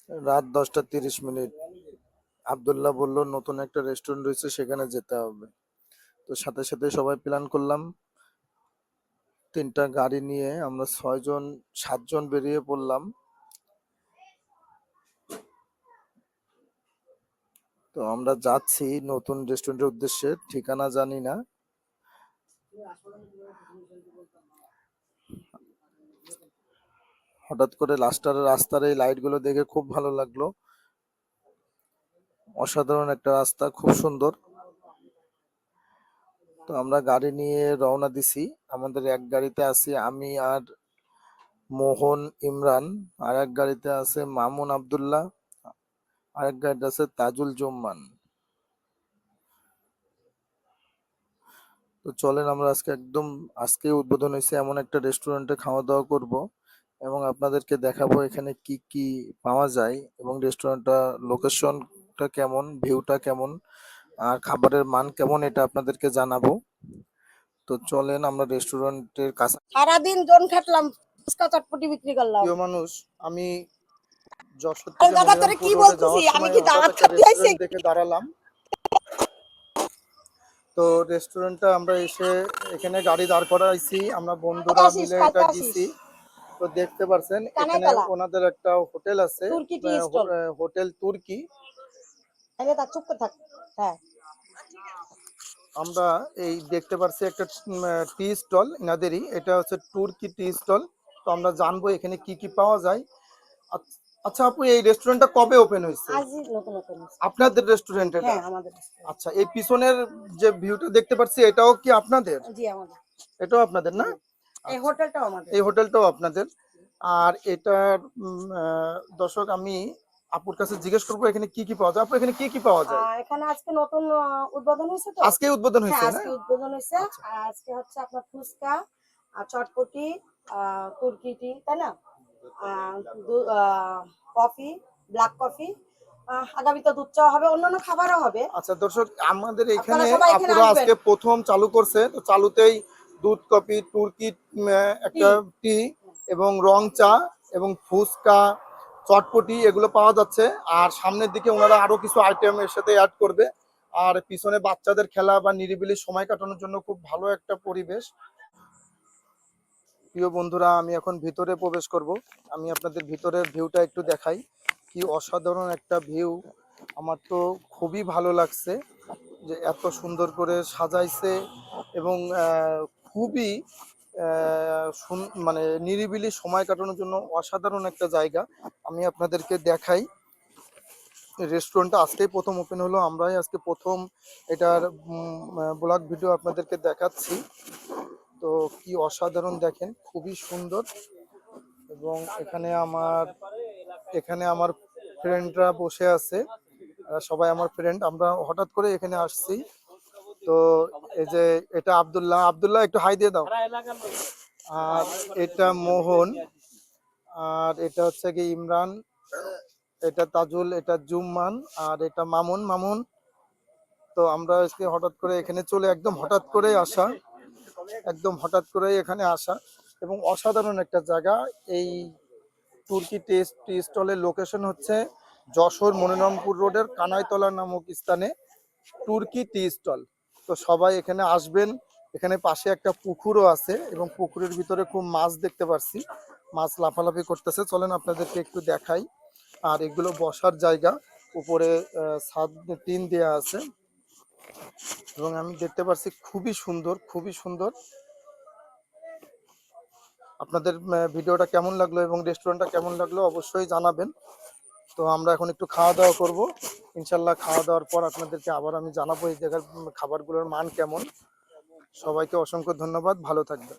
রাত 10টা 30 মিনিট। আবদুল্লাহ বলল নতুন একটা রেস্টুরেন্ট রয়েছে, সেখানে যেতে হবে। তো সাথে সাথে সবাই প্ল্যান করলাম। 3টা গাড়ি নিয়ে আমরা 6 জন 7 জন বেরিয়ে পড়লাম। তো আমরা যাচ্ছি নতুন রেস্টুরেন্টের উদ্দেশ্যে, ঠিকানা জানি না। হঠাৎ করে রাস্তার এই লাইটগুলো দেখে খুব ভালো লাগলো। অসাধারণ একটা রাস্তা, খুব সুন্দর। তো আমরা গাড়ি নিয়ে রওনা দিছি। আমাদের এক গাড়িতে আছি আমি আর মোহন ইমরান, আর এক গাড়িতে আছে মামুন আব্দুল্লাহ, আরেক গাড়িতে আছে তাজুল জুম্মান। তো চলেন আমরা আজকে উদ্বোধন হয়েছে এমন একটা রেস্টুরেন্টে খাওয়া দাওয়া করব, এবং আপনাদেরকে দেখাবো এখানে কি কি পাওয়া যায়, এবং রেস্টুরেন্টটা লোকেশনটা কেমন, ভিউটা কেমন, আর খাবারের মান কেমন, এটা আপনাদেরকে জানাবো। তো চলেন আমরা রেস্টুরেন্টের কাছে। সারাদিন জন খাটলাম, ফুচকা চটপটি বিক্রি করলাম। প্রিয় মানুষ, আমি যশোর আরে থেকে দাদা তোরে কি মনিরামপুর রোডে বলতেছি, যাওয়ার আমি সময় কি হঠাৎ দাওয়াত একটা খাতে আইছি? রেস্টুরেন্ট দেখে দাঁড়ালাম। তো রেস্টুরেন্টটা আমরা এসে এখানে গাড়ি দাঁড় করাইছি, আমরা বন্ধুরা আসিস মিলে এটা কালকে আসিস গেছি। তো দেখতে পারছেন এখানে কানাইতলা ওনাদের একটা হোটেল আছে, তুর্কি টি স্টল। হোটেল তুর্কি। আরে তা চুপ করে থাক। হ্যাঁ আমরা এই দেখতে পারছি একটা টি স্টল, এনাদেরই এটা হচ্ছে তুর্কি টি স্টল। তো আমরা জানবো এখানে কি কি পাওয়া যায়। আচ্ছা আপু, এই রেস্টুরেন্টটা কবে ওপেন হয়েছে? আজই নতুন নতুন হয়েছে। আপনাদের রেস্টুরেন্ট এটা? হ্যাঁ আমাদের restaurant। আচ্ছা, এই পিছনের যে ভিউটা দেখতে পাচ্ছি এটাও কি আপনাদের? জি আমাদের। এটাও আপনাদের না? এই আচ্ছা, হোটেলটাও আমাদের। এই হোটেলটাও আপনাদের। আর এটার দর্শক, আমি আপুর কাছে জিজ্ঞেস করবো এখানে কি কি পাওয়া যায়। আপু, এখানে কি কি পাওয়া যায়? এখানে আজকে নতুন উদ্বোধন হয়েছে তো। আজকে উদ্বোধন হ্যাঁ হয়েছে না? আজকে উদ্বোধন হয়েছে। আচ্ছা আজকে হচ্ছে আপনার ফুচকা আর চটপটি, তুর্কি টি, তাই না, কফি, ব্ল্যাক কফি, আগামীতে দুধ চা হবে, অন্যান্য খাবারও হবে। আচ্ছা দর্শক, আমাদের এখানে আপনারা সবাই এখানে আপুরা আসবেন। আজকে প্রথম চালু করছে, তো চালুতেই দুধ কফি, তুর্কি একটা টি, এবং রং চা, এবং ফুচকা, চটপটি এগুলো পাওয়া যাচ্ছে। আর সামনের দিকে ওনারা আরো কিছু আইটেম এর সাথে অ্যাড করবে। আর পিছনে বাচ্চাদের খেলা বা নিরিবিলি সময় কাটানোর জন্য খুব ভালো একটা পরিবেশ। প্রিয় বন্ধুরা, আমি এখন ভিতরে প্রবেশ করব। আমি আপনাদের ভিতরের ভিউটা একটু দেখাই। কি অসাধারণ একটা ভিউ! আমার তো খুবই ভালো লাগছে যে এত সুন্দর করে সাজাইছে, এবং খুবই মানে নিরিবিলি সময় কাটানোর জন্য অসাধারণ একটা জায়গা। আমি আপনাদেরকে দেখাই। রেস্টুরেন্টটা আজকেই প্রথম ওপেন হলো, আমরাই আজকে প্রথম এটার ব্লগ ভিডিও আপনাদেরকে দেখাচ্ছি। তো কি অসাধারণ দেখেন, খুবই সুন্দর। এবং এখানে আমার ফ্রেন্ডরা বসে আছে, সবাই আমার ফ্রেন্ড। আমরা হঠাৎ করে এখানে আসছি। তো এই যে এটা আব্দুল্লাহ, আব্দুল্লাহ একটু হাই দিয়ে দাও। আর এটা মোহন, আর এটা হচ্ছে কি ইমরান, এটা তাজুল, এটা জুম্মান, আর এটা মামুন মামুন। তো আমরা আজকে হঠাৎ করে এখানে চলে, একদম হঠাৎ করে আসা, একদম হঠাৎ করে এখানে আসা, এবং অসাধারণ একটা জায়গা। এই তুর্কি টি স্টলের লোকেশন হচ্ছে যশোর মনিরামপুর রোডের কানাইতলা নামক স্থানে তুর্কি টি স্টল। তো সবাই এখানে আসবেন। এখানে পাশে একটা পুকুরও আছে, এবং পুকুরের ভিতরে খুব মাছ দেখতে পাচ্ছি, মাছ লাফালাফি করতেছে। চলেন আপনাদেরকে একটু দেখাই। আর এগুলো বসার জায়গা, উপরে ছাদ টিন দেওয়া আছে, এবং আমি দেখতে পাচ্ছি খুবই সুন্দর, খুবই সুন্দর। আপনাদের ভিডিওটা কেমন লাগলো এবং রেস্টুরেন্টটা কেমন লাগলো অবশ্যই জানাবেন। তো আমরা এখন একটু খাওয়া দাওয়া করব। ইনশাল্লাহ খাওয়া দাওয়ার পর আপনাদেরকে আবার আমি জানাবো এই জায়গার খাবারগুলোর মান কেমন। সবাইকে অসংখ্য ধন্যবাদ, ভালো থাকবেন।